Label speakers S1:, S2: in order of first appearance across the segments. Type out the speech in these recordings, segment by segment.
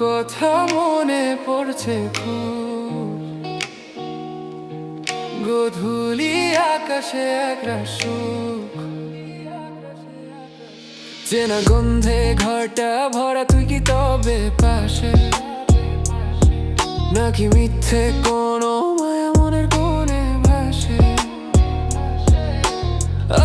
S1: কথা মনে পড়ছে খুব, গোধূলি আকাশে একটা সুখ, চেনা গন্ধে ঘরটা ভরা, তুই কি তবে পাশে? নাকি মিথ্যে কোনো মায়া মনের কোণে ভাসে?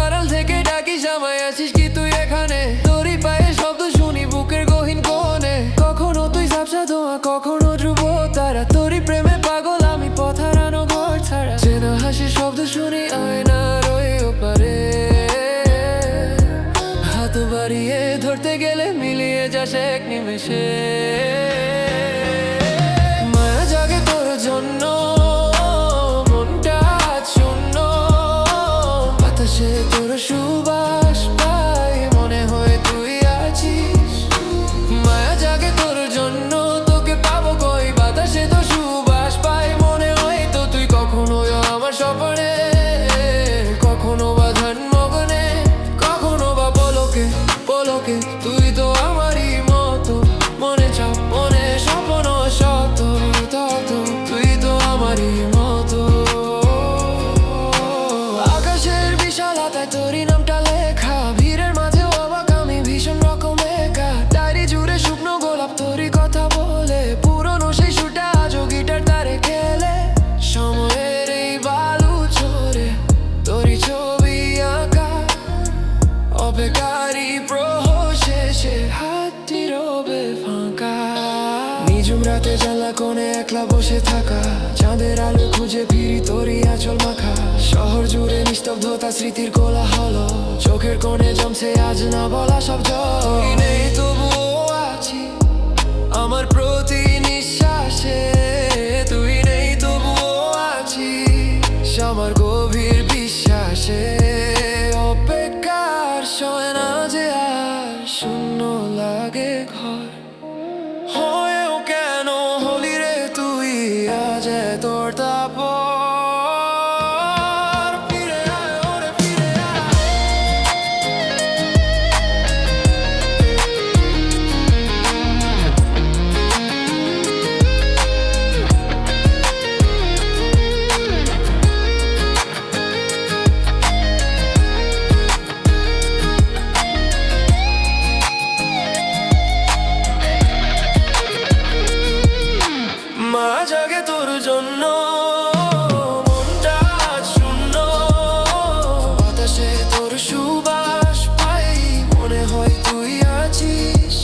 S1: আড়াল থেকে ডাকিস আমায়, আছিস কি তুই এখানে? তোরই পায়ে শব্দ শুনি বুকের গহীন কোণে। কখনো তুই ঝাপসা ধোঁয়া, কখনো ধ্রুব তারা, তোরই প্রেমে পাগল আমি, পথ হারানো ঘর ছাড়া। চেনা হাসির শব্দ শুনি আয়নার ওই ওপারে, হাত বাড়িয়ে ধরতে গেলে মিলিয়ে যাস এক নিমেষে। মায়া জাগে তোর জন্য, মনটা আজ শূন্য, বাতাসে তোর সুবাস পাই, মনে হয় তুই আছিস। মায়া জাগে তোর জন্য, তোকে পাবো কই, বাতাসে তোর সুবাস পাই, মনে হয় তো তুই কখনো আমার স্বপ্নে, কখনো বা ধ্যান মগনে, কখনো বা পলকে পলকে। তুই তো আমারই মতো, মনে চাপ মনে স্বপ্ন শত তত, তুই তো আমারই মতো। আকাশের বিশালতায় তোরই নামটা লেখা, ভিড়ের মাঝেও অবাক আমি, ভীষণ রকম একা। ডায়েরি জুড়ে শুকনো গোলাপ তোরই কথা বলে, পুরনো সেই সুরটা আজও গিটার তারে খেলে। সময়ের এই বালু ছোড়ে তোরই ছবি আঁকা, অপেক্ষারই প্রহর শেষে হাতটি রবে ফাঁকা। নিঝুম রাতে জানলা কোণে একলা বসে থাকা, চাঁদের আলো খুঁজে ফিরি তোরই আঁচল মাখা। শহর জুড়ে নিস্তব্ধতা, স্মৃতির কোলাহল, চোখের কোণে জমছে আজ না বলা সব জল। তুই নেই তবুও আছি আমার প্রতি নিঃশ্বাসে, তুই নেই তবুও আছিস আমার গভীর বিশ্বাসে। অপেক্ষার সয় না যে আর শূন্য লাগে ঘর, হয়েও কেন হলি রে তুই আজ তোর তারপর? ফিরে আয় ওরে ফিরে আয়। মায়া জাগে তোর জন্য, মনটা আজ শূন্য, বাতাসে তোর সুবাস পাই, মনে হয় তুই আছিস।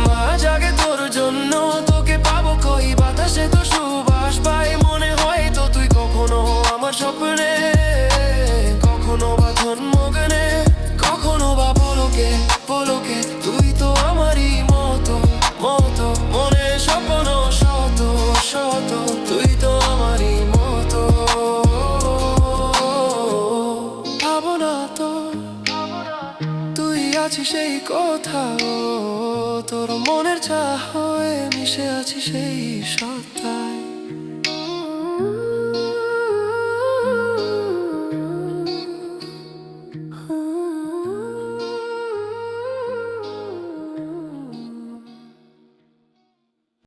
S1: মায়া জাগে তোর জন্য, তোকে পাবো কই, বাতাসে তোর সুবাস পাই, মনে হয় তো তুই কখনো আমার স্বপ্নে, কখনো বা ধন্মগ্নে, কখনো বা পলকে পলকে। তুই তো আমারই মতো মতো, মনে স্বপ্ন শত শত, তুই তো আমারই মতো। ভাবনা তো তুই আছিস সেই কোথাও, তোর মনের চাহ হয়ে মিশে আছিস সেই সত্তায়।